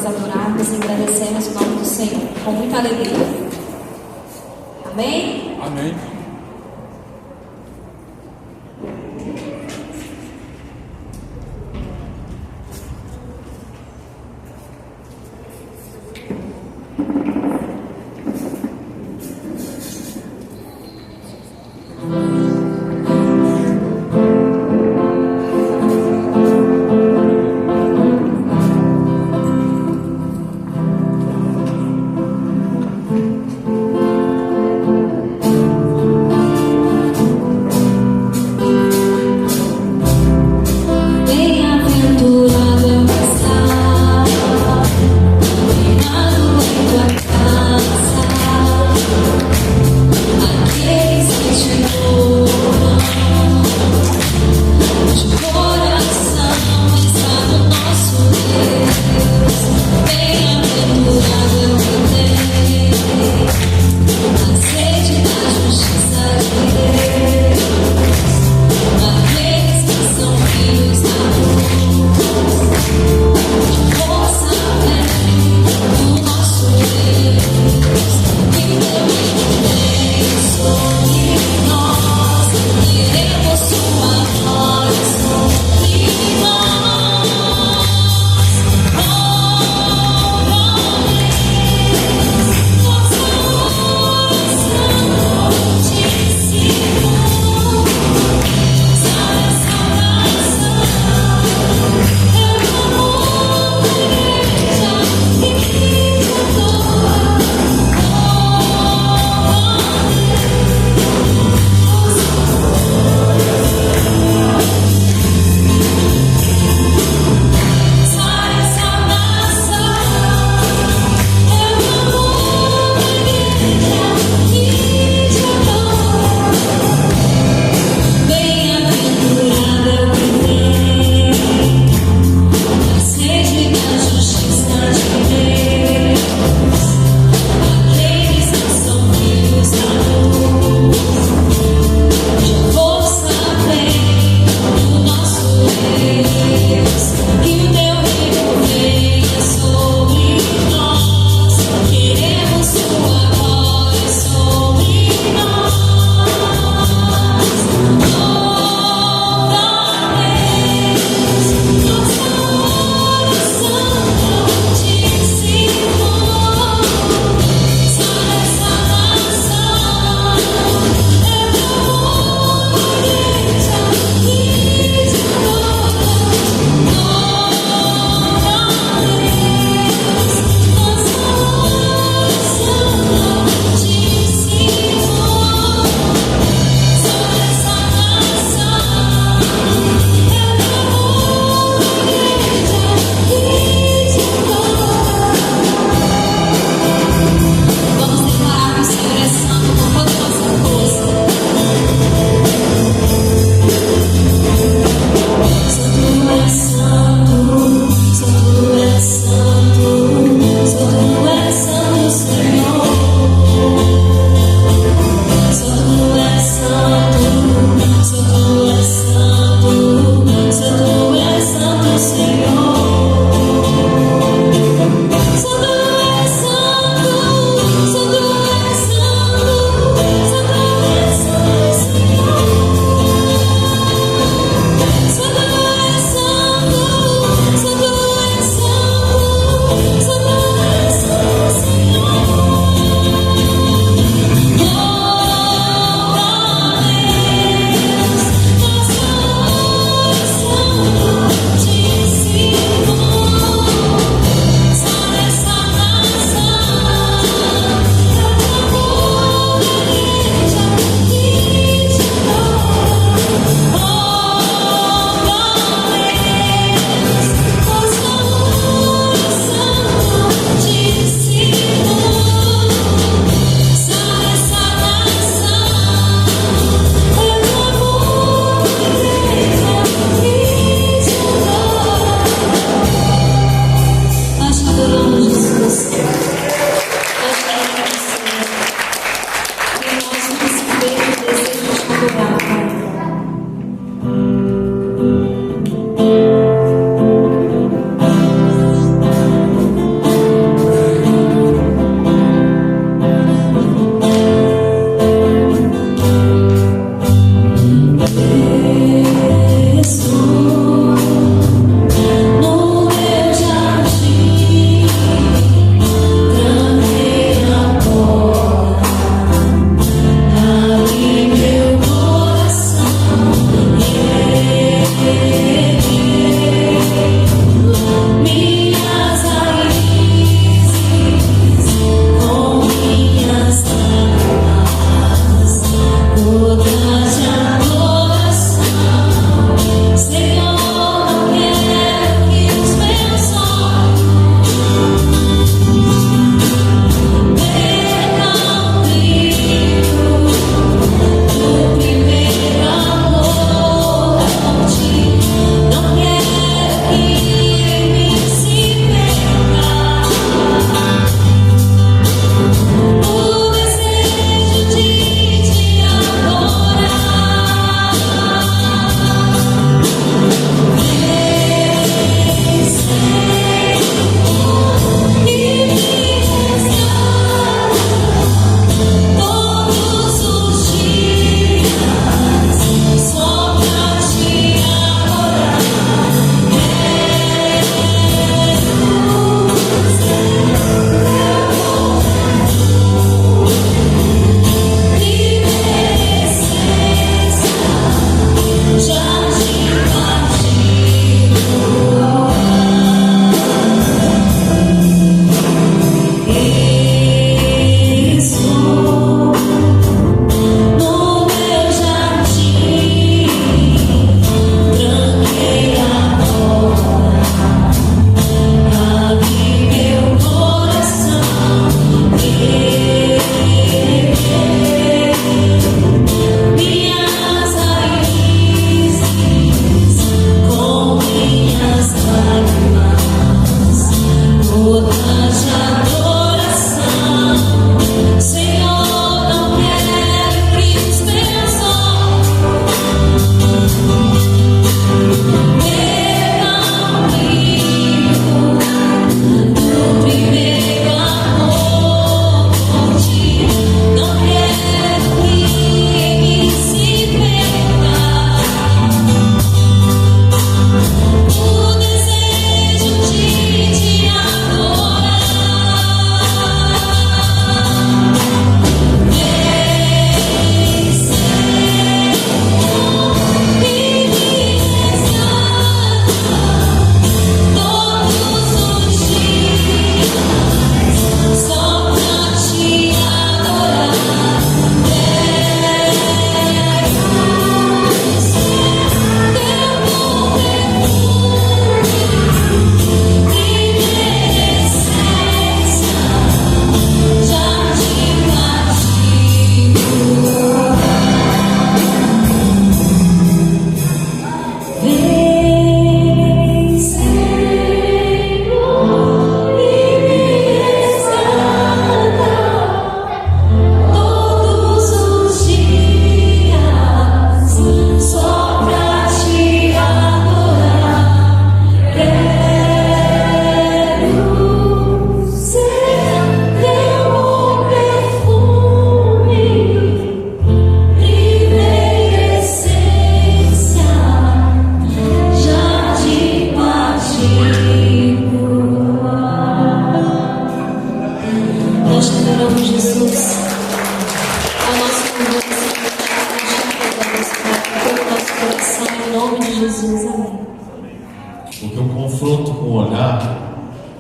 nós adorarmos e agradecermos o nome do Senhor com muita alegria. Amém? Amém. Bem-aventurado é o que está, dominado em tua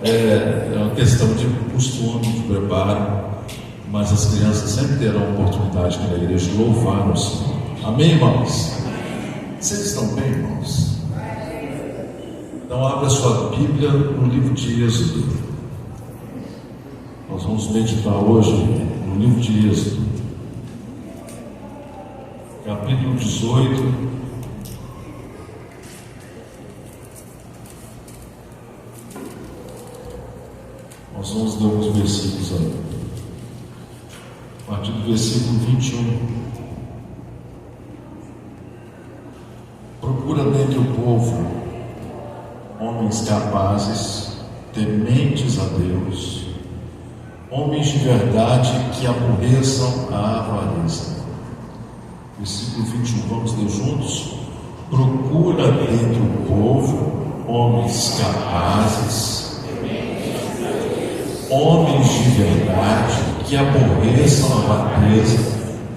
É uma questão de costume, de preparo, mas as crianças sempre terão a oportunidade na igreja de louvar o Senhor. Amém, irmãos? Vocês estão bem, irmãos? Então abra sua Bíblia no livro de Êxodo. Nós vamos meditar hoje no livro de Êxodo, capítulo 18. Nós vamos ler alguns versículos aí. A partir do versículo 21. Procura dentre o povo homens capazes, tementes a Deus, homens de verdade que aborreçam a avareza. Versículo 21, vamos ler juntos? Procura dentre o povo homens capazes, homens de verdade que aborreçam a avareza,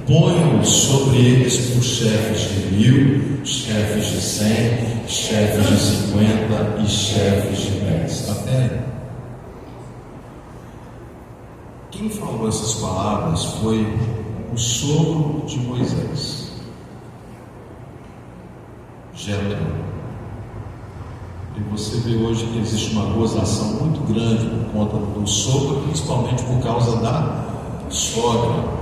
ponham sobre eles por chefes de 1000, chefes de 100, chefes de 50 e chefes de 10. Até aí. Quem falou essas palavras foi o sogro de Moisés, Jetro. E você vê hoje que existe uma gozação muito grande por conta do sogro, principalmente por causa da sogra.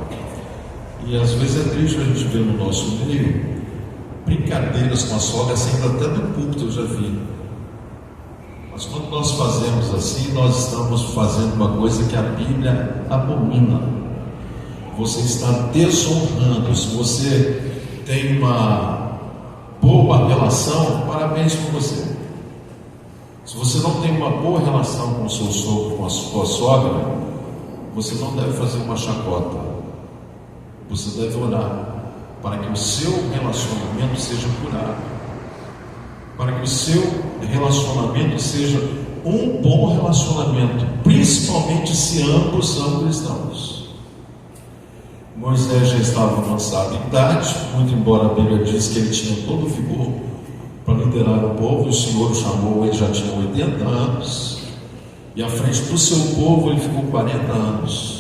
E às vezes é triste a gente ver no nosso meio brincadeiras com a sogra, sendo até do púlpito, eu já vi. Mas quando nós fazemos assim, nós estamos fazendo uma coisa que a Bíblia abomina. Você está desonrando. Se você tem uma boa relação, parabéns por você. Se você não tem uma boa relação com o seu sogro, com a sua sogra, você não deve fazer uma chacota. Você deve orar para que o seu relacionamento seja curado, para que o seu relacionamento seja um bom relacionamento, principalmente se ambos são cristãos. Moisés já estava avançado em idade, muito embora a Bíblia diz que ele tinha todo o vigor para liderar o povo. O Senhor o chamou, ele já tinha 80 anos, e à frente do seu povo ele ficou 40 anos.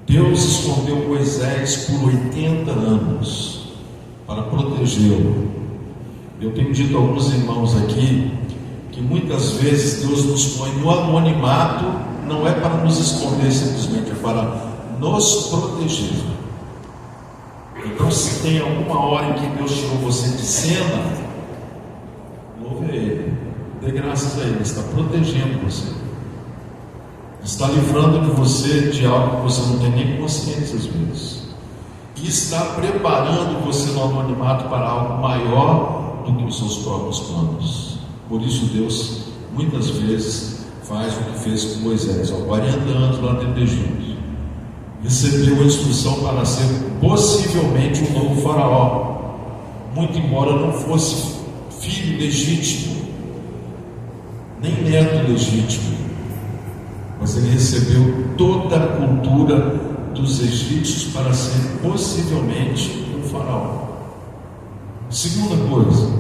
Deus escondeu Moisés por 80 anos para protegê-lo. Eu tenho dito a alguns irmãos aqui que muitas vezes Deus nos põe no anonimato, não é para nos esconder simplesmente, é para nos proteger. Então, se tem alguma hora em que Deus tirou você de cena, louve a Ele, dê graças a Ele, está protegendo você, está livrando de você de algo que você não tem nem consciência às vezes, e está preparando você no anonimato para algo maior do que os seus próprios planos. Por isso Deus muitas vezes faz o que fez com Moisés, aos 40 anos lá dentro do Egito. Recebeu a instrução para ser possivelmente um novo faraó, muito embora não fosse filho legítimo, nem neto legítimo, mas ele recebeu toda a cultura dos egípcios para ser possivelmente um faraó. Segunda coisa,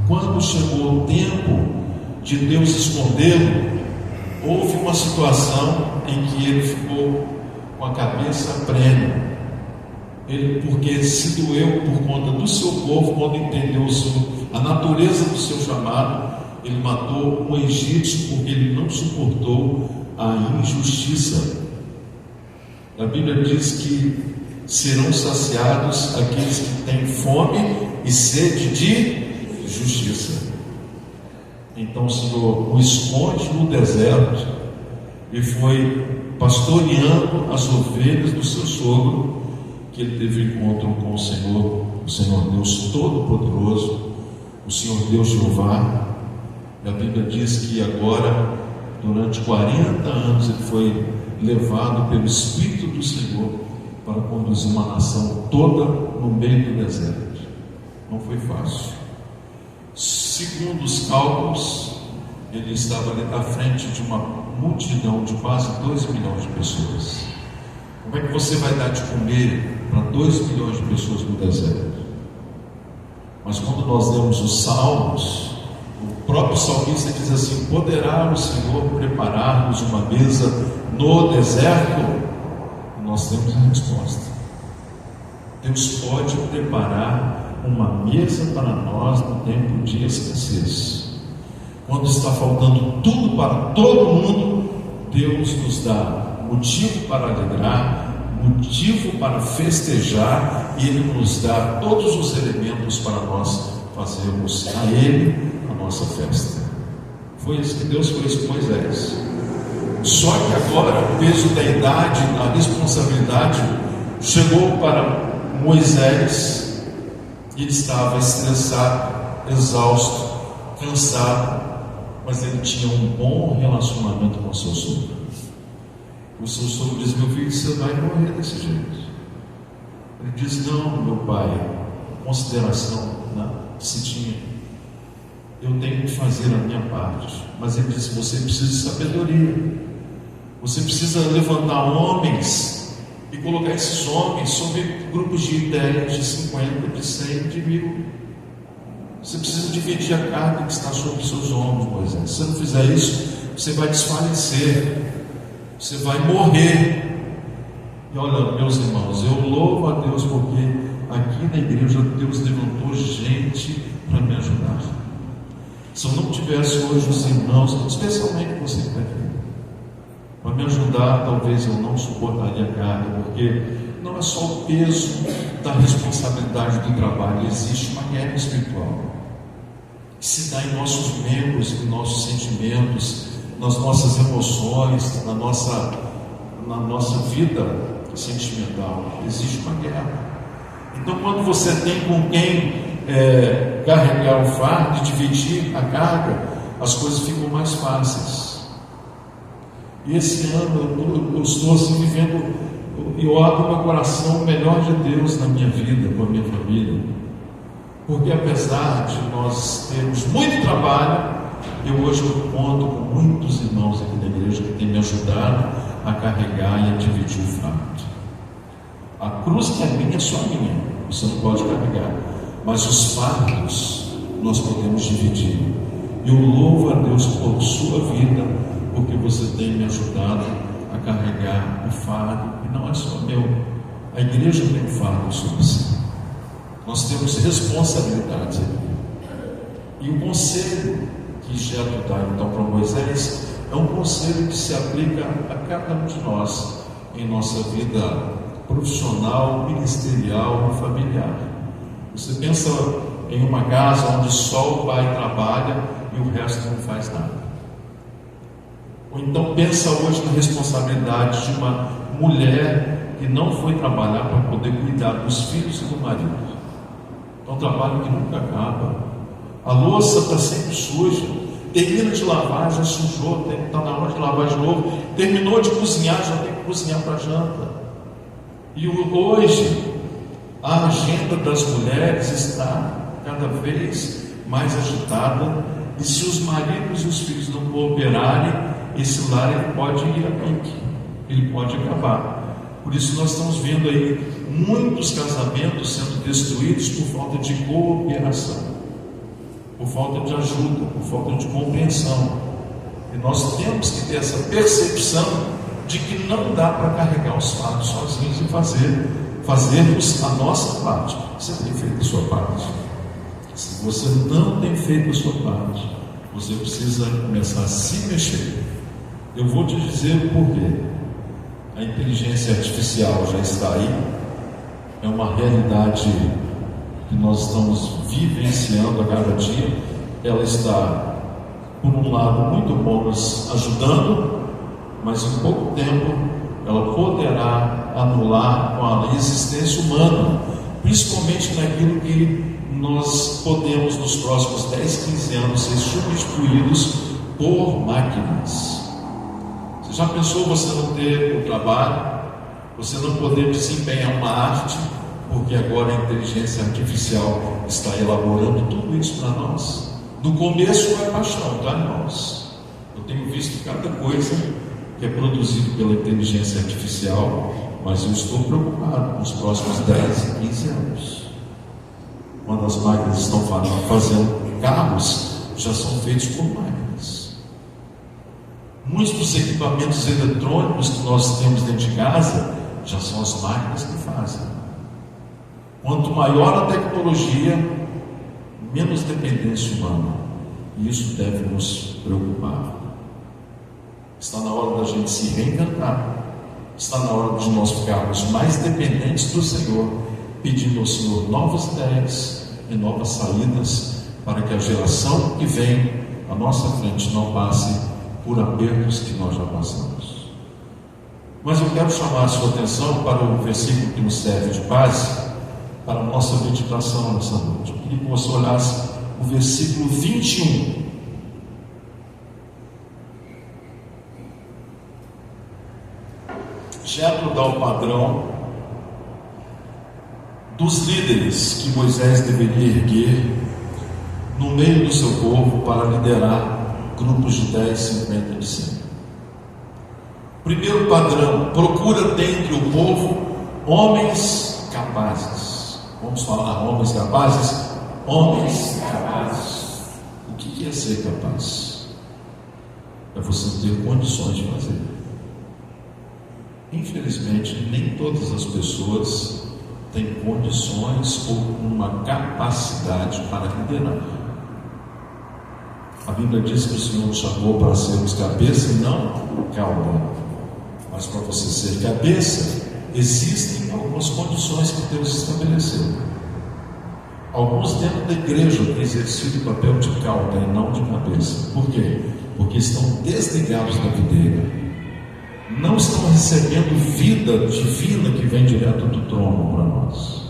quando chegou o tempo de Deus escondê-lo, houve uma situação em que ele ficou com a cabeça a prêmio, porque se doeu por conta do seu povo. Quando entendeu a natureza do seu chamado, ele matou um egípcio porque ele não suportou a injustiça. A Bíblia diz que serão saciados aqueles que têm fome e sede de justiça. Então o Senhor o esconde no deserto e foi pastoreando as ovelhas do seu sogro que ele teve encontro com o Senhor Deus Todo-Poderoso, o Senhor Deus Jeová. E a Bíblia diz que agora, durante 40 anos, ele foi levado pelo Espírito do Senhor para conduzir uma nação toda no meio do deserto. Não foi fácil. Segundo os cálculos, ele estava ali à frente de uma multidão de quase 2 milhões de pessoas. Como é que você vai dar de comer para 2 milhões de pessoas no deserto? Mas quando nós lemos os Salmos, O próprio salmista diz assim: poderá o Senhor preparar-nos uma mesa no deserto? Nós temos a resposta. Deus pode preparar uma mesa para nós no tempo de escassez. Quando está faltando tudo para todo mundo, Deus nos dá motivo para alegrar, motivo para festejar, e Ele nos dá todos os elementos para nós fazermos a Ele a nossa festa. Foi isso que Deus fez com Moisés. Só que agora o peso da idade, a responsabilidade chegou para Moisés, e ele estava estressado, exausto, cansado, mas ele tinha um bom relacionamento com o seu sogro. O seu sogro diz: meu filho, você vai morrer desse jeito. Ele diz: não, meu pai, consideração, né, que se tinha, eu tenho que fazer a minha parte. Mas ele diz: você precisa de sabedoria, você precisa levantar homens e colocar esses homens sobre grupos de 10, de 50, de 100, de 1000. Você precisa dividir a carga que está sobre os seus ombros, Moisés. Se você não fizer isso, você vai desfalecer, você vai morrer. E olha, meus irmãos, eu louvo a Deus porque aqui na igreja Deus levantou gente para me ajudar. Se eu não tivesse hoje os irmãos, especialmente você que está aqui, para me ajudar, talvez eu não suportaria a carga, porque não é só o peso da responsabilidade do trabalho, existe uma guerra espiritual que se dá em nossos membros, em nossos sentimentos, nas nossas emoções, na nossa vida sentimental. Existe uma guerra. Então, quando você tem com quem carregar o fardo e dividir a carga, as coisas ficam mais fáceis. E esse ano eu estou assim vivendo, eu abro meu coração o melhor de Deus na minha vida, com a minha família, porque apesar de nós termos muito trabalho, hoje eu conto com muitos irmãos aqui da igreja que têm me ajudado a carregar e a dividir o fardo. A cruz que é minha é só minha, você não pode carregar, mas os fardos nós podemos dividir. Eu louvo a Deus por sua vida, porque você tem me ajudado a carregar o fardo, e não é só meu, a igreja tem um fardo sobre si. Nós temos responsabilidades aqui. E o conselho que Jetro dá então para Moisés é um conselho que se aplica a cada um de nós em nossa vida profissional, ministerial e familiar. Você pensa em uma casa onde só o pai trabalha e o resto não faz nada. Ou então pensa hoje na responsabilidade de uma mulher que não foi trabalhar para poder cuidar dos filhos e do marido. É um trabalho que nunca acaba. A louça está sempre suja, termina de lavar, já sujou, está na hora de lavar de novo, terminou de cozinhar, já tem que cozinhar para a janta. E hoje a agenda das mulheres está cada vez mais agitada, e se os maridos e os filhos não cooperarem, esse lar ele pode ir a pique, ele pode acabar. Por isso nós estamos vendo aí muitos casamentos sendo destruídos por falta de cooperação, por falta de ajuda, por falta de compreensão. E nós temos que ter essa percepção de que não dá para carregar os fardos sozinhos e fazermos a nossa parte. Você tem feito a sua parte? Se você não tem feito a sua parte, você precisa começar a se mexer. Eu vou te dizer o porquê. A inteligência artificial já está aí, é uma realidade que nós estamos vivenciando a cada dia. Ela está, por um lado, muito bom nos ajudando, mas em pouco tempo ela poderá anular com a existência humana, principalmente naquilo que nós podemos nos próximos 10, 15 anos ser substituídos por máquinas. Você já pensou você não ter o trabalho, você não poder desempenhar uma arte, porque agora a inteligência artificial está elaborando tudo isso para nós? No começo é paixão, tá, irmãos? Eu tenho visto cada coisa que é produzido pela inteligência artificial, mas eu estou preocupado com os próximos 10 e 15 anos. Quando as máquinas estão fazendo carros já são feitos por máquinas. Muitos dos equipamentos eletrônicos que nós temos dentro de casa já são as máquinas que fazem. Quanto maior a tecnologia, menos dependência humana. E isso deve nos preocupar. Está na hora da gente se reinventar. Está na hora de nós ficarmos mais dependentes do Senhor, pedindo ao Senhor novas ideias e novas saídas, para que a geração que vem à nossa frente não passe por apertos que nós já passamos. Mas eu quero chamar a sua atenção para o versículo que nos serve de base para a nossa meditação nessa noite. Eu queria que você olhasse o versículo 21. Jetro dá o padrão dos líderes que Moisés deveria erguer no meio do seu povo para liderar grupos de 10, 50 e 100. Primeiro padrão: procura dentre o povo homens capazes. Vamos falar homens capazes? Homens capazes. O que é ser capaz? É você ter condições de fazer. Infelizmente, nem todas as pessoas têm condições ou uma capacidade para liderar. A Bíblia diz que o Senhor nos chamou para sermos cabeça e não cauda. Mas para você ser cabeça, existem algumas condições que Deus estabeleceu. Alguns dentro da igreja têm exercido o papel de cauda e não de cabeça. Por quê? Porque estão desligados da videira. Não estão recebendo vida divina que vem direto do trono para nós.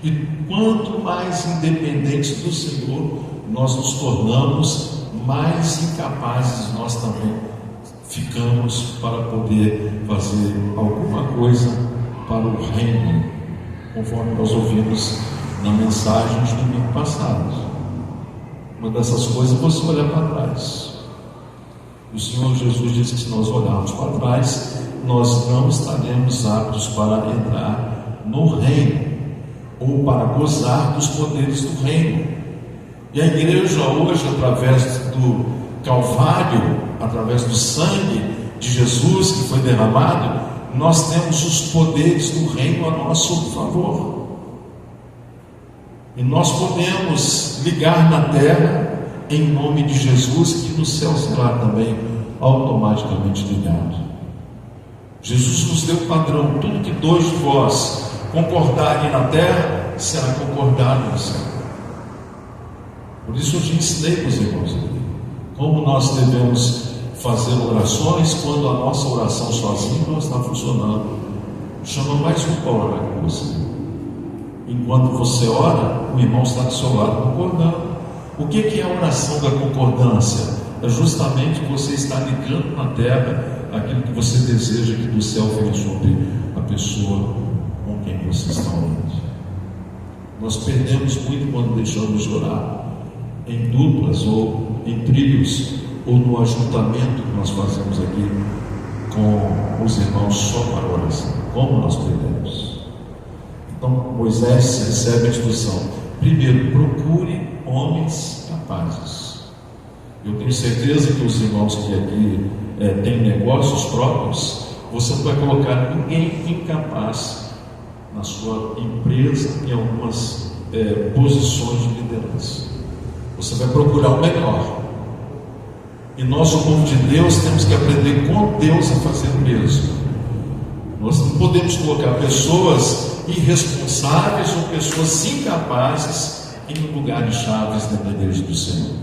E quanto mais independentes do Senhor nós nos tornamos, mais incapazes nós também ficamos para poder fazer alguma coisa para o reino, conforme nós ouvimos na mensagem de domingo passado. Uma dessas coisas é você olhar para trás. O Senhor Jesus disse que se nós olharmos para trás, nós não estaremos aptos para entrar no reino, ou para gozar dos poderes do reino. E a igreja hoje, através do Calvário, através do sangue de Jesus que foi derramado, nós temos os poderes do reino a nosso favor. E nós podemos ligar na terra em nome de Jesus, que no céu será também automaticamente ligado. Jesus nos deu o padrão: tudo que 2 de vós concordarem na terra, será concordado no céu. Por isso eu te ensinei, meus irmãos, como nós devemos fazer orações quando a nossa oração sozinha não está funcionando. Chama mais um para orar com você. Enquanto você ora, o irmão está do seu lado concordando. O que é a oração da concordância? É justamente você estar ligando na terra aquilo que você deseja que do céu venha sobre a pessoa com quem você está orando. Nós perdemos muito quando deixamos de orar em duplas ou em trios, ou no ajuntamento que nós fazemos aqui com os irmãos só para a oração. Como nós perdemos? Então Moisés recebe a instrução: primeiro, procure homens capazes. Eu tenho certeza que os irmãos que aqui têm negócios próprios, você não vai colocar ninguém incapaz na sua empresa em algumas posições de liderança. Você vai procurar o melhor. E nós, o povo de Deus, temos que aprender com Deus a fazer o mesmo. Nós não podemos colocar pessoas irresponsáveis ou pessoas incapazes em lugares chaves dentro da igreja do Senhor.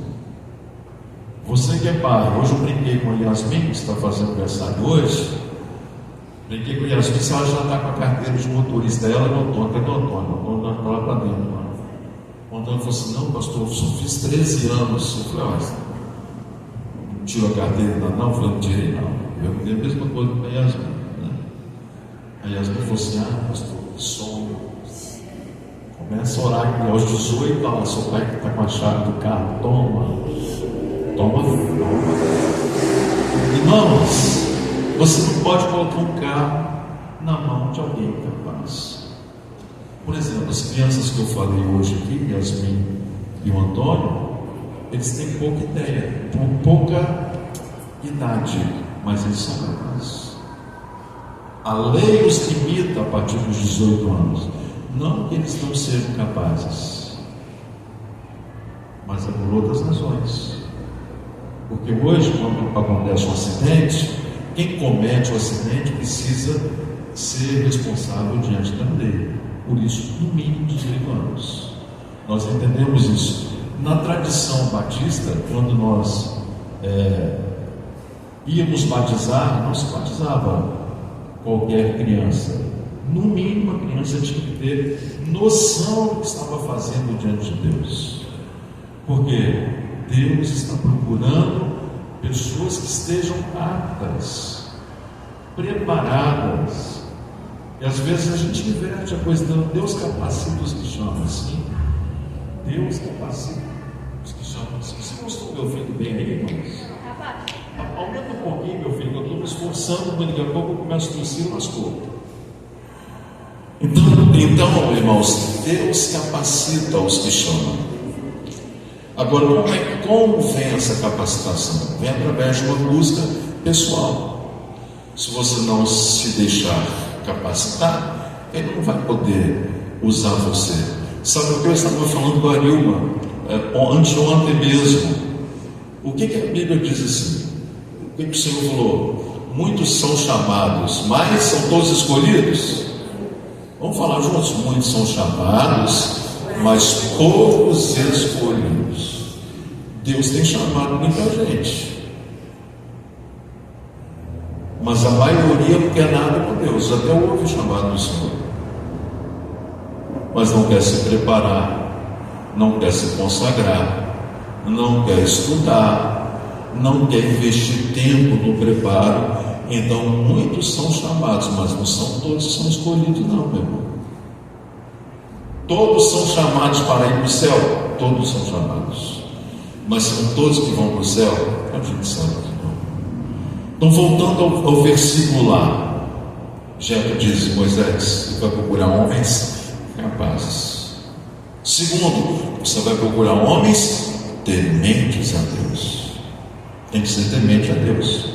Você que é pai, hoje eu brinquei com a Yasmin, que está fazendo aniversário hoje. Brinquei com a Yasmin, se ela já está com a carteira de motorista dela, não estou, cadê o Antônio? O Antônio está lá para dentro. O Antônio falou assim: não, pastor, eu só fiz 13 anos. Eu falei: olha, não tirou a carteira ainda não? Eu falei: não tirei não. Eu dei a mesma coisa com a Yasmin, né? A Yasmin falou assim: ah, pastor, que sonho. Começa a orar aqui aos 18, lá, seu pai que está com a chave do carro, toma. Irmãos, você não pode colocar um carro na mão de alguém capaz. Por exemplo, as crianças que eu falei hoje aqui, Yasmin e o Antônio, eles têm pouca ideia, pouca idade, mas eles são capazes. A lei os limita a partir dos 18 anos. Não que eles não sejam capazes, mas é por outras razões. Porque hoje, quando acontece um acidente, quem comete o acidente precisa ser responsável diante da lei. Por isso, no mínimo 18 anos. Nós entendemos isso. Na tradição batista, quando nós íamos batizar, não se batizava qualquer criança. No mínimo, a criança tinha que ter noção do que estava fazendo diante de Deus. Porque Deus está procurando pessoas que estejam aptas, preparadas. E às vezes a gente inverte a coisa, não, Deus capacita os que chamam assim. Deus capacita os que chamam assim. Você gostou do meu filho bem aí, irmãos? Aumenta um pouquinho, meu filho, que eu estou me esforçando, mas daqui a pouco eu começo a tossir e lascou. Então, irmãos, Deus capacita os que chamam. Agora, como vem essa capacitação? Vem através de uma busca pessoal. Se você não se deixar capacitar, Ele não vai poder usar você. Sabe o que eu estava falando com a Arilma anteontem mesmo? O que a Bíblia diz assim? O que o Senhor falou? Muitos são chamados, mas são todos escolhidos? Vamos falar juntos? Muitos são chamados, mas poucos escolhidos. Deus tem chamado muita gente, mas a maioria não quer nada com Deus. Até ouve o chamado do Senhor, mas não quer se preparar, não quer se consagrar, não quer estudar, não quer investir tempo no preparo. Então muitos são chamados, mas não são todos que são escolhidos, não, meu irmão. Todos são chamados para ir para o céu, todos são chamados, mas são todos que vão para o céu? A gente sabe que não. Então, voltando ao versículo lá, Jetro diz: Moisés, você vai procurar homens capazes. Segundo, você vai procurar homens tementes a Deus. Tem que ser temente a Deus.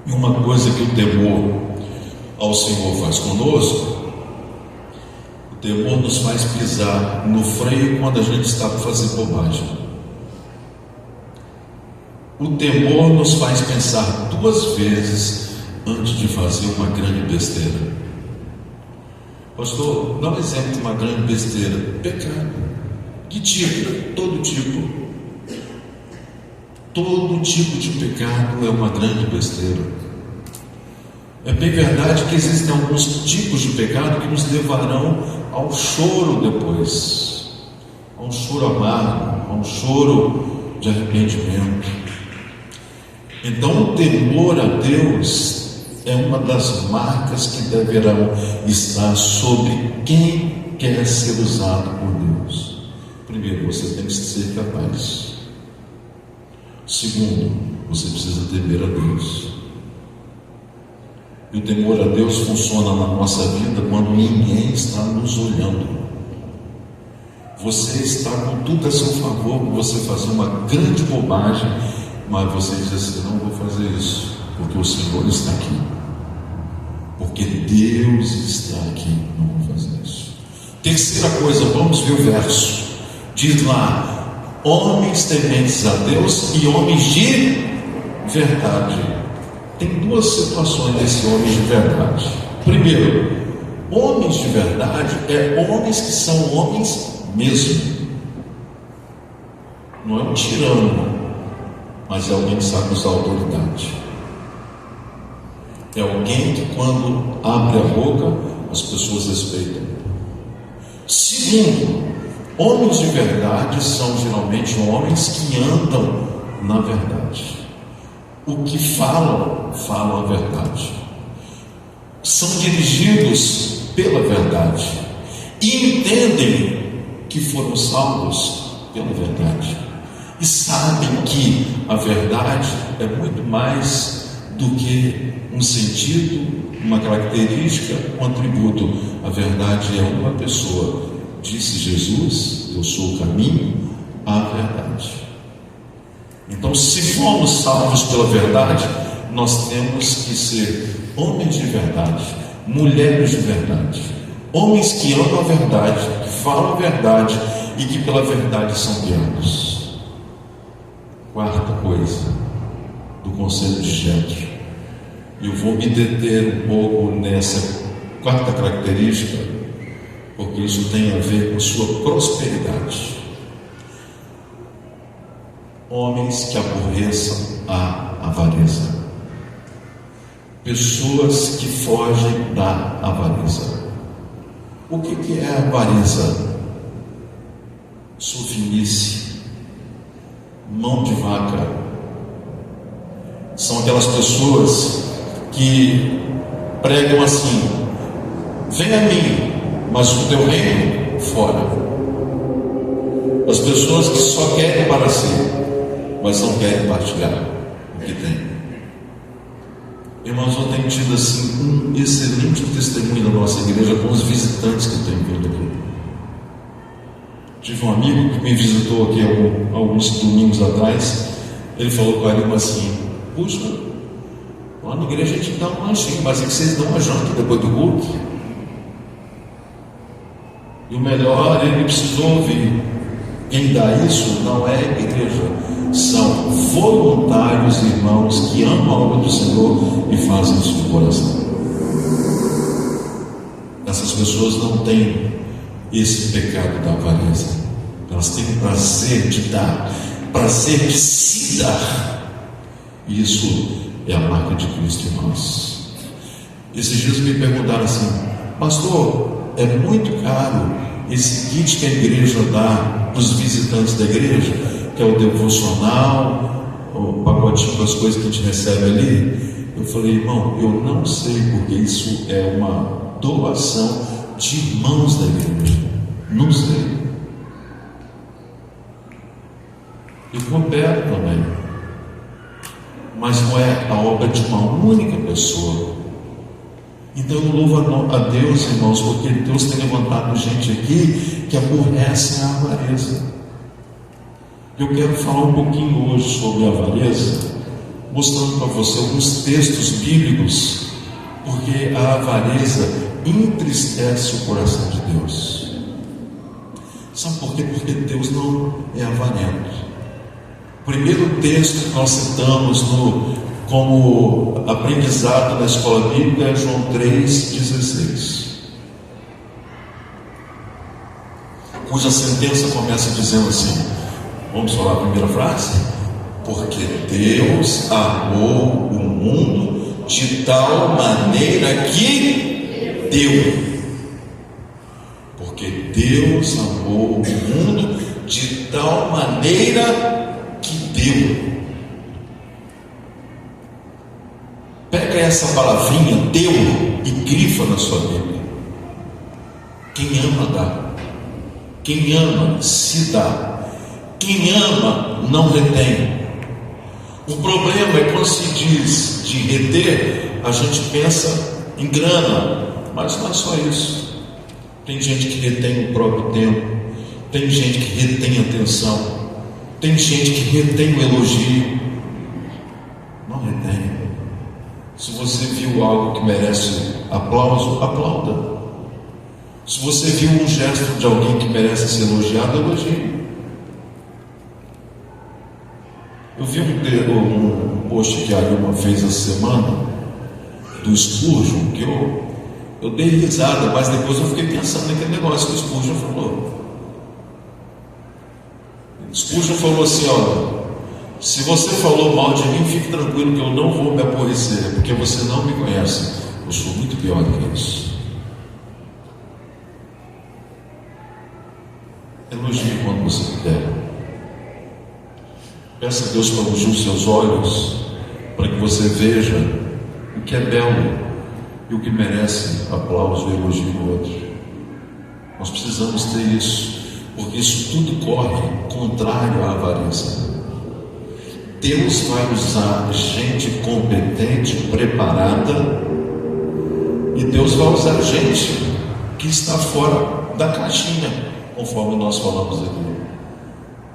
E uma coisa que o temor ao Senhor faz conosco, o temor nos faz pisar no freio quando a gente está para fazer bobagem. O temor nos faz pensar 2 vezes antes de fazer uma grande besteira. Pastor, dá um exemplo de uma grande besteira. Pecado. Que tipo? Todo tipo. Todo tipo de pecado é uma grande besteira. É bem verdade que existem alguns tipos de pecado que nos levarão ao choro depois, a um choro amargo, a um choro de arrependimento. Então, o temor a Deus é uma das marcas que deverão estar sobre quem quer ser usado por Deus. Primeiro, você tem que ser capaz. Segundo, você precisa temer a Deus. E o temor a Deus funciona na nossa vida quando ninguém está nos olhando. Você está com tudo a seu favor para você fazer uma grande bobagem, mas você diz assim: não vou fazer isso, porque o Senhor está aqui, porque Deus está aqui, não vou fazer isso. Terceira coisa, vamos ver o verso. Diz lá: homens tementes a Deus e homens de verdade. Tem 2 situações desse homens de verdade. Primeiro, homens de verdade homens que são homens mesmo. Não é um tirano, mas é alguém que sabe usar autoridade. É alguém que, quando abre a boca, as pessoas respeitam. Segundo, homens de verdade são geralmente homens que andam na verdade. O que falam, falam a verdade. São dirigidos pela verdade e entendem que foram salvos pela verdade. E sabem que a verdade é muito mais do que um sentido, uma característica, um atributo. A verdade é uma pessoa. Disse Jesus: eu sou o caminho, a verdade. Então, se fomos salvos pela verdade, nós temos que ser homens de verdade, mulheres de verdade, homens que amam a verdade, que falam a verdade e que pela verdade são guiados. Quarta coisa do conselho de Jetro, eu vou me deter um pouco nessa quarta característica, porque isso tem a ver com sua prosperidade. Homens que aborreçam a avareza, pessoas que fogem da avareza. O que é a avareza? Sovinice, mão de vaca. São aquelas pessoas que pregam assim: vem a mim, mas o teu reino fora. As pessoas que só querem para si, mas não querem partilhar o que tem. Irmãos, eu tenho tido assim um excelente testemunho na nossa igreja com os visitantes que têm vindo aqui. Tive um amigo que me visitou aqui alguns domingos atrás. Ele falou com a irmã assim: puxa, lá na igreja a gente dá um lanchinho, mas é que vocês dão uma janta depois do culto. E o melhor, ele precisou ouvir: quem dá isso não é a igreja, são voluntários irmãos que amam a obra do Senhor e fazem isso de coração. Essas pessoas não têm esse pecado da avareza, elas têm prazer de dar, prazer de se dar. Isso é a marca de Cristo em nós. Esses dias me perguntaram assim: pastor, é muito caro esse kit que a igreja dá para os visitantes da igreja, que é o devocional, o pacotinho com as coisas que a gente recebe ali? Eu falei: irmão, eu não sei, porque isso é uma doação de irmãos da igreja, não sei. Eu coopero também, mas não é a obra de uma única pessoa. Então eu louvo a Deus, irmãos, porque Deus tem levantado gente aqui que aborrece a avareza. Eu quero falar um pouquinho hoje sobre a avareza, mostrando para você alguns textos bíblicos, porque a avareza entristece o coração de Deus. Sabe por quê? Porque Deus não é avarento. O primeiro texto que nós citamos como aprendizado na escola bíblica é João 3,16, cuja sentença começa dizendo assim, vamos falar a primeira frase: porque Deus amou o mundo de tal maneira que deu. Porque Deus amou o mundo de tal maneira que deu. Pega essa palavrinha, deu, e grifa na sua Bíblia. Quem ama dá. Quem ama se dá. Quem ama não retém. O problema é quando se diz de reter, a gente pensa em grana, mas não é só isso. Tem gente que retém o próprio tempo, tem gente que retém a atenção, tem gente que retém o elogio. Não retém. Se você viu algo que merece aplauso, aplauda. Se você viu um gesto de alguém que merece ser elogiado, elogie. Eu vi um post que a Ilma fez essa semana do Spurgeon, que eu dei risada, mas depois eu fiquei pensando naquele negócio que o Spurgeon falou. O Spurgeon falou assim: olha, se você falou mal de mim, fique tranquilo que eu não vou me aborrecer, porque você não me conhece. Eu sou muito pior do que isso. Elogie quando você puder. Peça a Deus para ungir os seus olhos, para que você veja o que é belo e o que merece aplauso e elogio do outro. Nós precisamos ter isso, porque isso tudo corre contrário à avareza. Deus vai usar gente competente, preparada, e Deus vai usar gente que está fora da caixinha, conforme nós falamos aqui.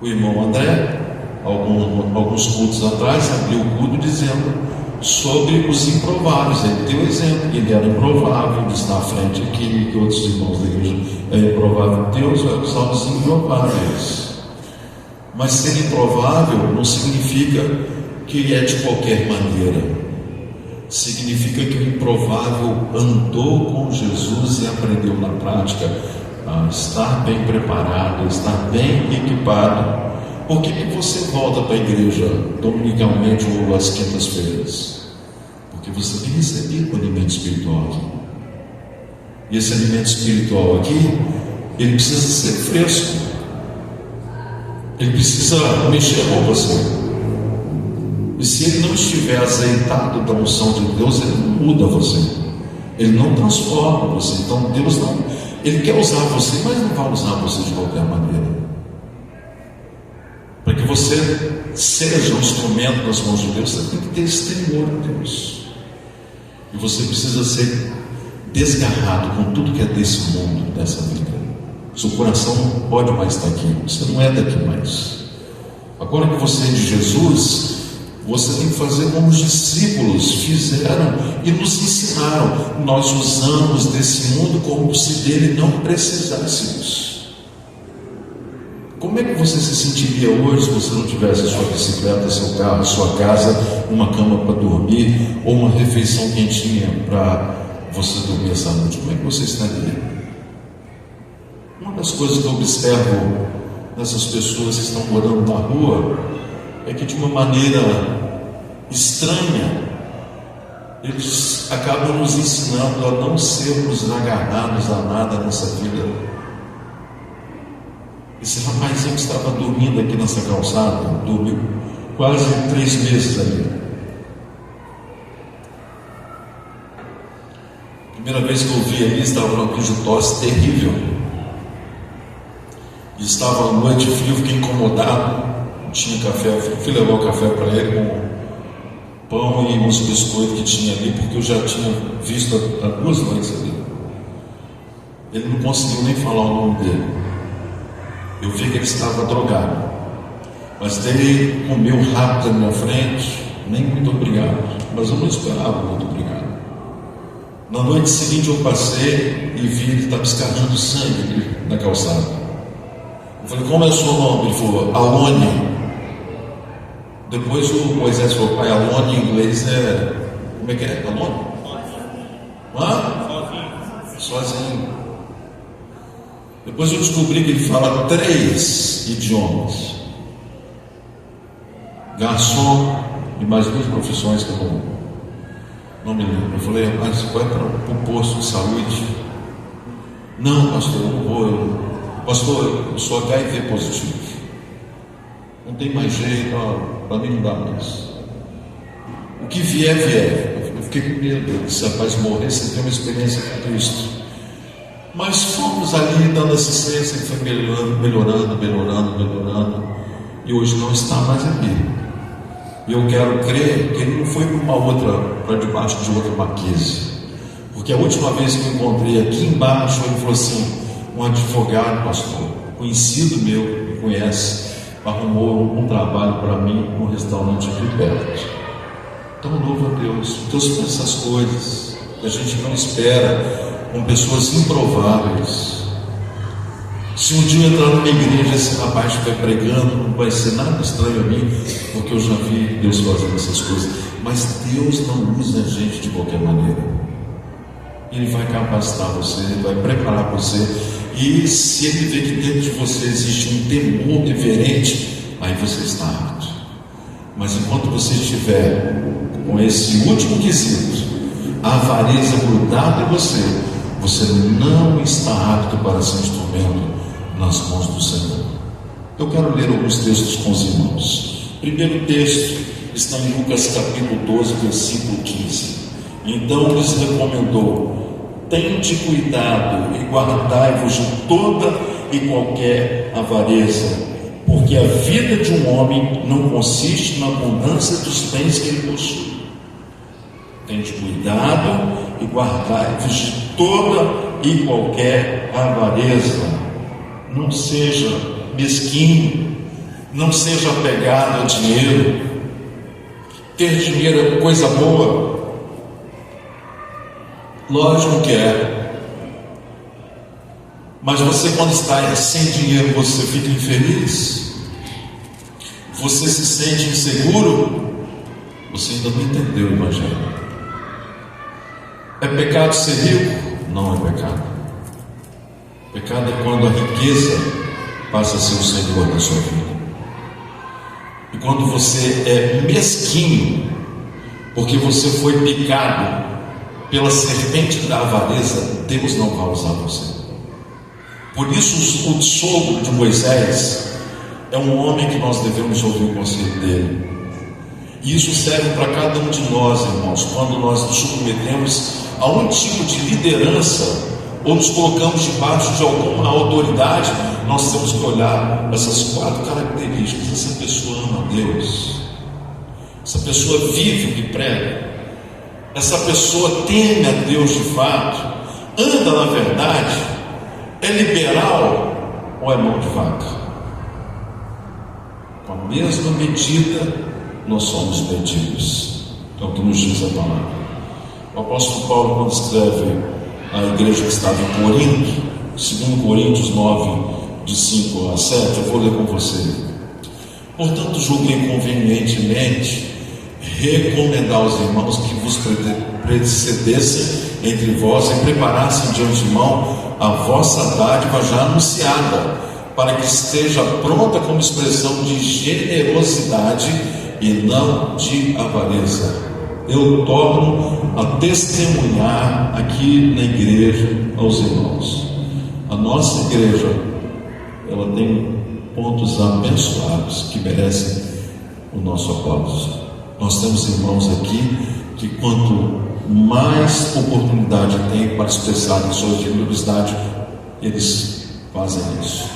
O irmão André, alguns cultos atrás, abriu o culto dizendo sobre os improváveis. Ele deu exemplo que ele era improvável de estar à frente aqui, que outros irmãos da igreja é improvável. Deus vai usar os improváveis. Mas ser improvável não significa que é de qualquer maneira. Significa que o improvável andou com Jesus e aprendeu na prática a estar bem preparado, a estar bem equipado. Por que você volta para a igreja dominicalmente ou às quintas-feiras? Porque você tem recebido o alimento espiritual aqui. E esse alimento espiritual aqui, ele precisa ser fresco. Ele precisa mexer com você. E se ele não estiver azeitado da unção de Deus, ele não muda você. Ele não transforma você. Então Deus não... Ele quer usar você, mas não vai usar você de qualquer maneira. Para que você seja um instrumento nas mãos de Deus, você tem que ter esse temor a Deus. E você precisa ser desgarrado com tudo que é desse mundo, dessa vida. Seu coração não pode mais estar aqui. Você não é daqui mais. Agora que você é de Jesus, você tem que fazer como os discípulos fizeram e nos ensinaram. Nós usamos desse mundo como se dele não precisássemos. Como é que você se sentiria hoje se você não tivesse sua bicicleta, seu carro, sua casa, uma cama para dormir ou uma refeição quentinha para você dormir essa noite? Como é que você estaria? Uma das coisas que eu observo nessas pessoas que estão morando na rua é que, de uma maneira estranha, eles acabam nos ensinando a não sermos agarrados a nada nessa vida. Esse rapazinho que estava dormindo aqui nessa calçada, dormiu quase 3 meses ali. Primeira vez que eu vi ali, estava numa crise de tosse terrível. E estava à noite frio, fiquei incomodado. Não tinha café, fui levar o café para ele com pão e uns biscoitos que tinha ali, porque eu já tinha visto há 2 noites ali. Ele não conseguiu nem falar o nome dele. Eu vi que ele estava drogado, mas ele comeu rápido na minha frente. Nem muito obrigado, mas eu não esperava muito obrigado. Na noite seguinte eu passei e vi ele estava escarrando sangue ali na calçada. Eu falei: como é o seu nome? Ele falou: Alone. Depois o Moisés falou: pai, Alone em inglês é... como é que é? Alone? Sozinho. Depois eu descobri que ele fala 3 idiomas: garçom e mais 2 profissões que eu não me lembro. Eu falei: mas vai para o posto de saúde? Não, pastor, eu não vou. Pastor, eu sou HIV positivo. Não tem mais jeito, para mim não dá mais. O que vier, vier. Eu fiquei com medo. Se rapaz morrer, você tem uma experiência com Cristo. Mas fomos ali dando assistência, ele foi melhorando, e hoje não está mais aqui. E eu quero crer que ele não foi para debaixo de outra marquise, porque a última vez que eu encontrei aqui embaixo, ele falou assim: um advogado, pastor, conhecido meu, me conhece, arrumou um trabalho para mim num restaurante aqui perto. Então louva a Deus. Deus faz essas coisas que a gente não espera, com pessoas improváveis. Se um dia eu entrar numa igreja e esse rapaz estiver pregando, não vai ser nada estranho a mim, porque eu já vi Deus fazendo essas coisas. Mas Deus não usa a gente de qualquer maneira. Ele vai capacitar você, ele vai preparar você. E se ele vê que dentro de você existe um temor reverente, aí você está apto. Mas enquanto você estiver com esse último quesito, a avareza grudada em você, você não está apto para ser instrumento nas mãos do Senhor. Eu quero ler alguns textos com os irmãos. O primeiro texto está em Lucas capítulo 12, versículo 15. Então lhes recomendou: tende cuidado e guardai-vos de toda e qualquer avareza, porque a vida de um homem não consiste na abundância dos bens que ele possui. Tende cuidado e guardai-vos de toda e qualquer avareza. não seja mesquinho, não seja apegado a dinheiro. Ter dinheiro é coisa boa? Lógico que é. Mas você, quando está sem dinheiro, você fica infeliz? Você se sente inseguro? Você ainda não entendeu o Evangelho. É pecado ser rico? Não é pecado. Pecado é quando a riqueza passa a ser o Senhor da sua vida. E quando você é mesquinho, porque você foi picado pela serpente da avareza, Deus não vai usar você. Por isso o sogro de Moisés é um homem que nós devemos ouvir o conselho dele. E isso serve para cada um de nós, irmãos. Quando nós nos submetemos a um tipo de liderança ou nos colocamos debaixo de alguma autoridade, nós temos que olhar essas 4 características. Essa pessoa ama Deus, essa pessoa vive o que prega, essa pessoa teme a Deus de fato, anda na verdade, é liberal ou é mão de vaca? Com a mesma medida nós somos medidos. Então, o que nos diz a palavra? O apóstolo Paulo, quando escreve à igreja que estava em Corinto, 2 Coríntios 9, de 5 a 7, eu vou ler com você. Portanto, julguei convenientemente recomendar aos irmãos que vos precedessem entre vós e preparassem de antemão a vossa dádiva já anunciada, para que esteja pronta como expressão de generosidade e não de avareza. Eu torno a testemunhar aqui na igreja aos irmãos. A nossa igreja, ela tem pontos abençoados que merecem o nosso aplauso. Nós temos irmãos aqui que, quanto mais oportunidade tem para expressarem sua generosidade, eles fazem isso.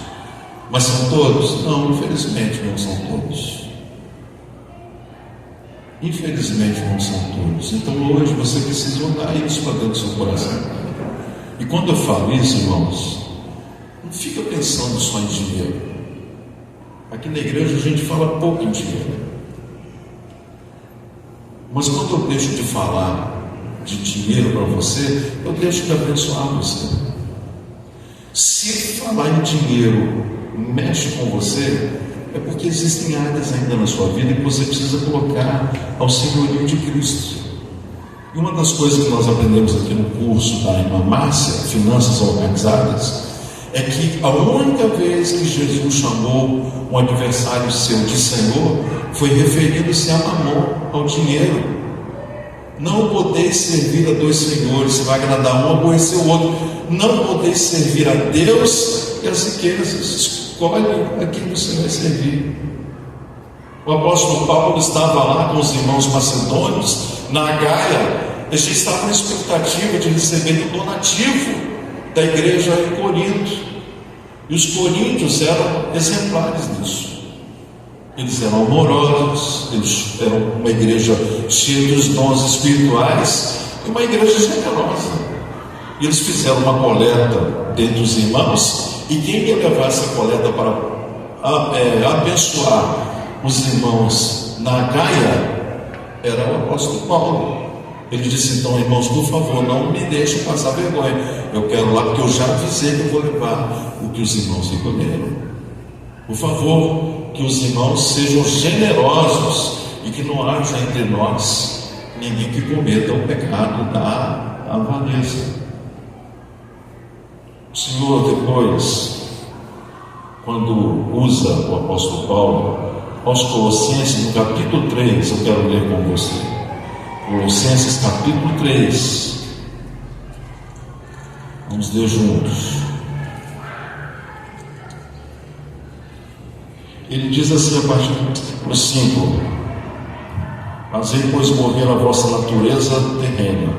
Mas são todos? Não, infelizmente não são todos. Infelizmente não são todos. Então hoje você precisa olhar isso para dentro do seu coração. E quando eu falo isso, irmãos, não fica pensando só em dinheiro. Aqui na igreja a gente fala pouco em dinheiro. Mas quando eu deixo de falar de dinheiro para você, eu deixo de abençoar você. Se falar em dinheiro mexe com você, é porque existem áreas ainda na sua vida que você precisa colocar ao senhorio de Cristo. E uma das coisas que nós aprendemos aqui no curso da irmã Márcia, Finanças Organizadas, é que a única vez que Jesus chamou um adversário seu de Senhor foi referindo-se a Mamon, ao dinheiro. Não podeis servir a 2 senhores, você vai agradar um, aborrecer o outro. Não podeis servir a Deus e as riquezas. Escolhe a quem você vai servir. O apóstolo Paulo estava lá com os irmãos macedônios na Gaia. Eles estavam na expectativa de receber o donativo da igreja em Corinto. E os coríntios eram exemplares disso. Eles eram amorosos, eles eram uma igreja cheia dos dons espirituais e uma igreja generosa. E eles fizeram uma coleta dentre os irmãos, e quem ia levar essa coleta para abençoar os irmãos na Gaia era o apóstolo Paulo. Ele disse: então, irmãos, por favor, não me deixem passar vergonha. Eu quero lá, porque eu já avisei que eu vou levar o que os irmãos recolheram. Por favor, que os irmãos sejam generosos e que não haja entre nós ninguém que cometa o pecado da avareza. O Senhor, depois, quando usa o apóstolo Paulo, aos Colossenses, no capítulo 3, eu quero ler com você. Colossenses capítulo 3. Vamos ler juntos. Ele diz assim a partir do 5: fazei, pois, morrer a vossa natureza terrena,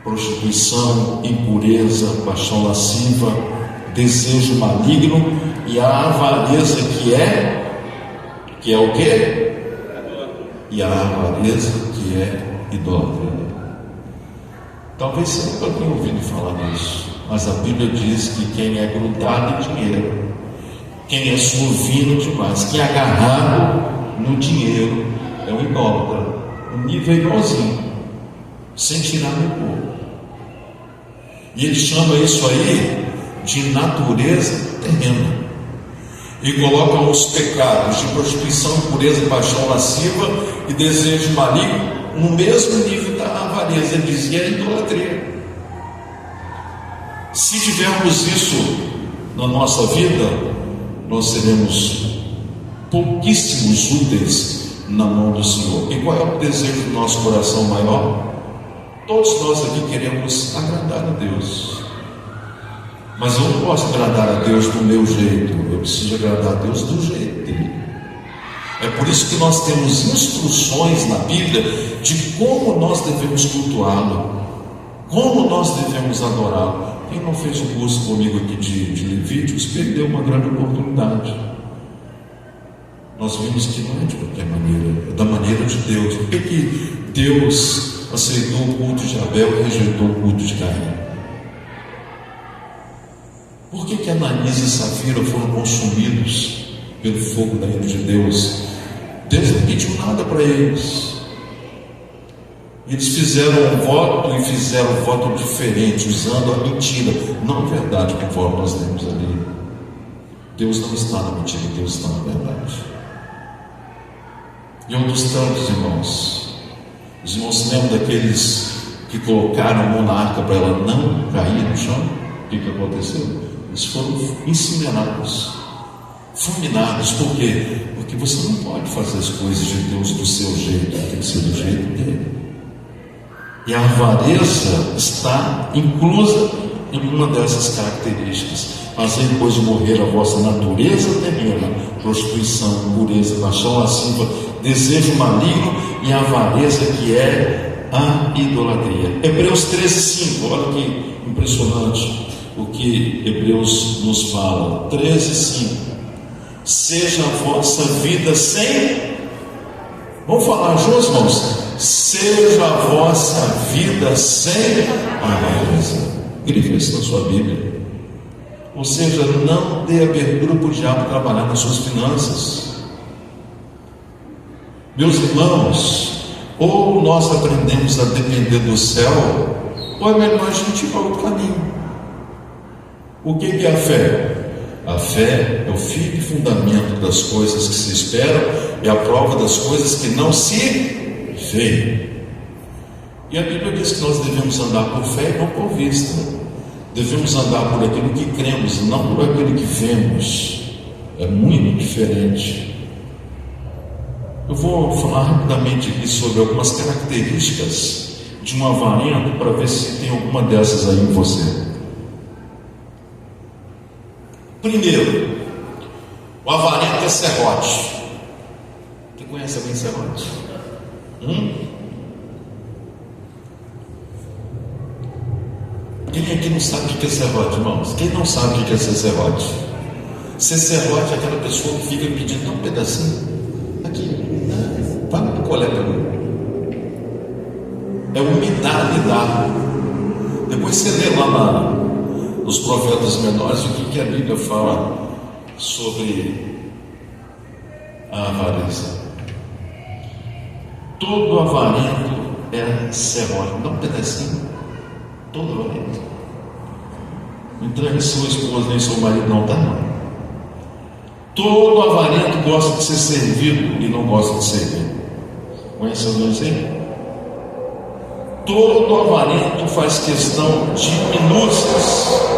prostituição, impureza, paixão lasciva, desejo maligno e a avareza, que é o quê? E a avareza, que é idólatra. Talvez você nunca tenha ouvido falar nisso, Mas a Bíblia diz que quem é grudado em dinheiro, quem é sovino demais, quem é agarrado no dinheiro, é um idólatra, um nível igualzinho, sem tirar no corpo. E ele chama isso aí de natureza terrena. E coloca os pecados de prostituição, impureza, paixão lasciva e desejo maligno no mesmo nível da avareza. Ele diz que é idolatria. Se tivermos isso na nossa vida, nós seremos pouquíssimos úteis na mão do Senhor. E qual é o desejo do nosso coração maior? Todos nós aqui queremos agradar a Deus. Mas eu não posso agradar a Deus do meu jeito, eu preciso agradar a Deus do jeito dele. É por isso que nós temos instruções na Bíblia de como nós devemos cultuá-lo, como nós devemos adorá-lo. Quem não fez um curso comigo aqui de Levíticos perdeu uma grande oportunidade. Nós vimos que não é de qualquer maneira, é da maneira de Deus. Por que Deus aceitou o culto de Abel e rejeitou o culto de Caim? Por que Ananias e Safira foram consumidos pelo fogo da ira de Deus? Deus não pediu nada para eles. Eles fizeram um voto e fizeram um voto diferente, usando a mentira, não a verdade, conforme nós lemos ali. Deus não está na mentira, Deus está na verdade. E um dos tantos irmãos, os irmãos se lembram daqueles que colocaram a mão na arca para ela não cair no chão? O que aconteceu? Eles foram incinerados, fulminados. Por quê? Porque você não pode fazer as coisas de Deus do seu jeito, tem que ser do jeito dele. E a avareza está inclusa em uma dessas características. Fazei depois de morrer a vossa natureza terrena, prostituição, impureza, paixão lasciva, desejo maligno e avareza, que é a idolatria. Hebreus 13:5, olha que impressionante o que Hebreus nos fala. 13:5. Seja a vossa vida sem... Vamos falar juntos, irmãos? Seja a vossa vida sem avareza. Grife isso na sua Bíblia. Ou seja, não dê abertura para o diabo trabalhar nas suas finanças. Meus irmãos, ou nós aprendemos a depender do céu, ou é melhor a gente ir para outro caminho. O que é a fé? A fé é o firme fundamento das coisas que se esperam e a prova das coisas que não se veem. E a Bíblia diz que nós devemos andar por fé e não por vista. Devemos andar por aquilo que cremos e não por aquilo que vemos. É muito diferente. Eu vou falar rapidamente aqui sobre algumas características de um avarento, para ver se tem alguma dessas aí em você. Primeiro, o avarento é serrote. Você conhece alguém serrote? Quem aqui não sabe o que é serrote, irmãos? Quem não sabe o que é ser serrote? Ser serrote é aquela pessoa que fica pedindo um pedacinho. Aqui, paga do colé para mim. É umidade da. Depois você lê lá nos profetas menores o que a Bíblia fala sobre a avareza. Todo avarento é serrote. Dá um pedacinho. Todo avarento. Não entregue sua esposa nem seu marido, não, tá? Não. Todo avarento gosta de ser servido e não gosta de servir. Conhece alguém assim? Todo avarento faz questão de minúcias.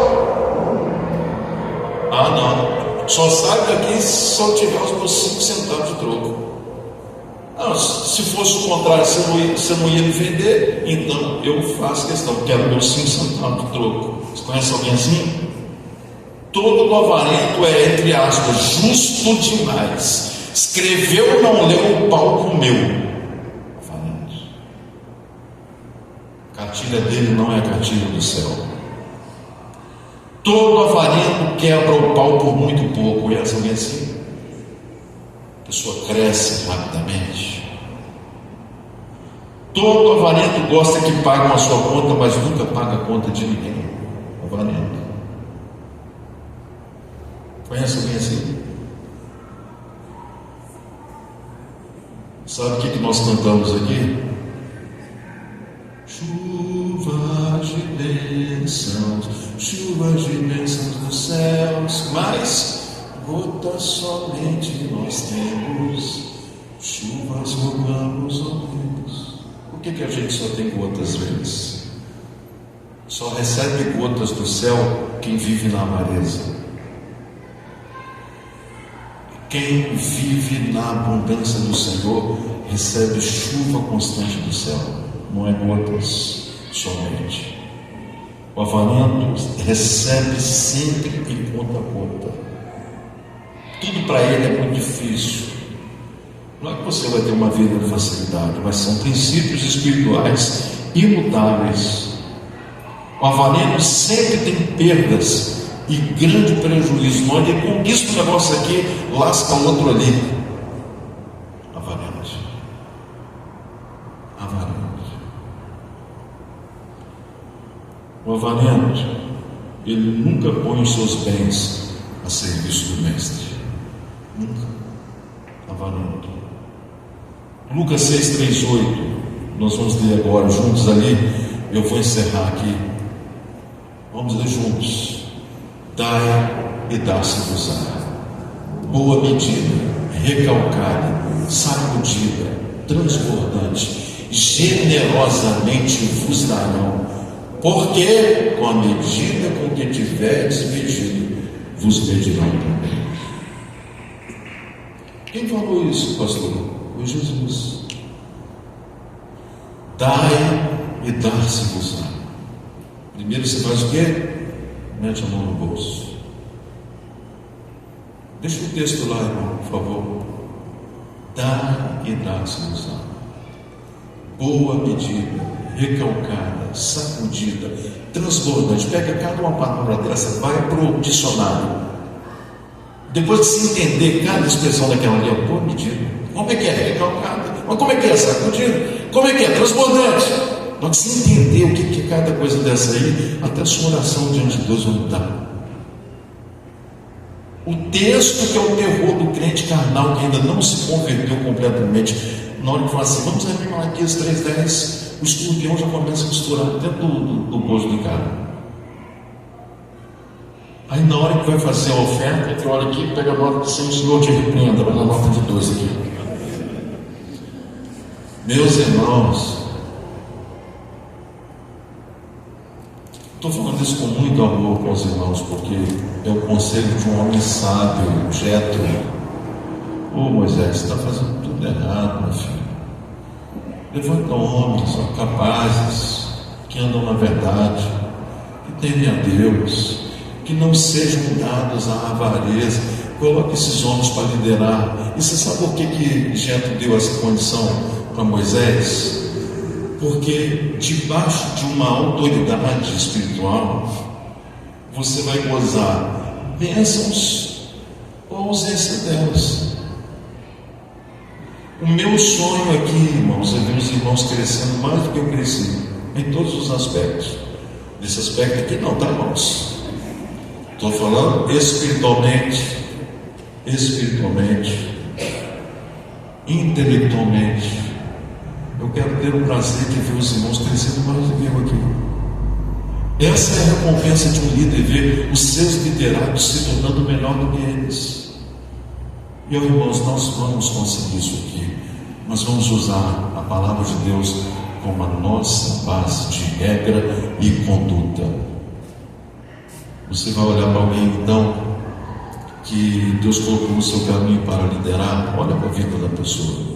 Ah, não. Só sai daqui se só tiver os meus 5 centavos de troco. Ah, se fosse o contrário, você não ia me vender, então eu faço questão, quero meus 5 centavos de troco. Você conhece alguém assim? Todo avarento é, entre aspas, justo demais. Escreveu, não leu, o pau comeu. Avarento. A cartilha dele não é a cartilha do céu. Todo avarento quebra o pau por muito pouco. Conhece alguém assim? A pessoa cresce rapidamente. Todo avarento gosta que pagam a sua conta, mas nunca paga a conta de ninguém. avarento. Conhece alguém assim? Sabe o que nós cantamos aqui? Chuvas de bênçãos dos céus, mas gotas somente nós temos, chuvas rogamos ao Deus. Por que a gente só tem gotas às vezes? Só recebe gotas do céu quem vive na avareza. Quem vive na abundância do Senhor recebe chuva constante do céu, não é gotas somente. O avarento recebe sempre em conta a conta. Tudo para ele é muito difícil. Não é que você vai ter uma vida de facilidade, mas são princípios espirituais imutáveis. O avarento sempre tem perdas e grande prejuízo. Não, ele conquista um negócio aqui, lasca o outro ali. Avarento. O avarento, ele nunca põe os seus bens a serviço do mestre. Nunca. Avarento. Lucas 6:38. Nós vamos ler agora juntos ali. Eu vou encerrar aqui. Vamos ler juntos. Dai e dá-se-vos-á. Boa medida, recalcada, sacudida, transbordante, generosamente vos darão, porque com a medida com que tiverdes medido, vos medirão também. Quem falou isso, pastor? Foi Jesus. Dai e dar-se-vos-á. Primeiro você faz o quê? Mete a mão no bolso. Deixa o texto lá, irmão, por favor. Dai e dá-se-vos-á. Boa medida, recalcada, sacudida, transbordante. Pega cada uma palavra dessa, vai para o dicionário. Depois de se entender cada expressão daquela ali, boa medida. Como é que é recalcada? Mas como é que é sacudida? Como é que é transbordante? Na hora que você entender o que é cada coisa dessa aí, até a sua oração diante de Deus vai mudar. O texto que é o terror do crente carnal que ainda não se converteu completamente, na hora que fala assim, vamos abrir Malaquias 3:10, o escorpião já começa a misturar dentro do gosto do cara. Aí na hora que vai fazer a oferta, ele olha aqui, pega a nota de 100, o Senhor te repreenda, vai na nota de 2 aqui. Meus irmãos, estou falando isso com muito amor com os irmãos, porque é o conselho de um homem sábio, Jetro. Ô Moisés, você está fazendo tudo errado, meu filho. Levanta homens capazes, que andam na verdade, que temem a Deus, que não sejam dados à avareza. Coloque esses homens para liderar. E você sabe por que Jetro deu essa condição para Moisés? Porque debaixo de uma autoridade espiritual, você vai gozar bênçãos ou ausência delas. O meu sonho aqui, irmãos, é ver os irmãos crescendo mais do que eu cresci, em todos os aspectos. Nesse aspecto aqui não, tá, irmãos? Estou falando espiritualmente, intelectualmente. Eu quero ter o prazer de ver os irmãos crescendo mais do que eu aqui. Essa é a recompensa de um líder, ver os seus liderados se tornando melhor do que eles. E irmãos, nós vamos conseguir isso aqui. Nós vamos usar a palavra de Deus como a nossa base de regra e conduta. Você vai olhar para alguém então que Deus colocou no seu caminho para liderar, olha para a vida da pessoa.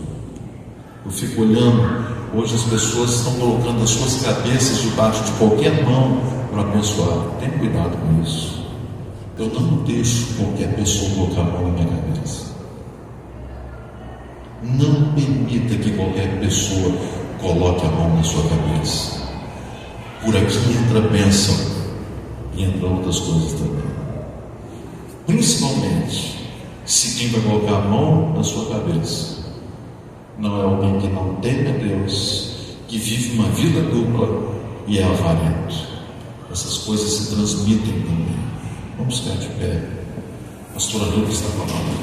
Eu fico olhando, hoje as pessoas estão colocando as suas cabeças debaixo de qualquer mão para abençoar. Tenha cuidado com isso. Eu não deixo qualquer pessoa colocar a mão na minha cabeça. Não permita que qualquer pessoa coloque a mão na sua cabeça. Por aqui entra a bênção e entra outras coisas também. Principalmente se quem vai colocar a mão na sua cabeça não é alguém que não teme a Deus, que vive uma vida dupla e é avarento. essas coisas se transmitem também. Vamos ficar de pé. Pastor Adolfo está falando.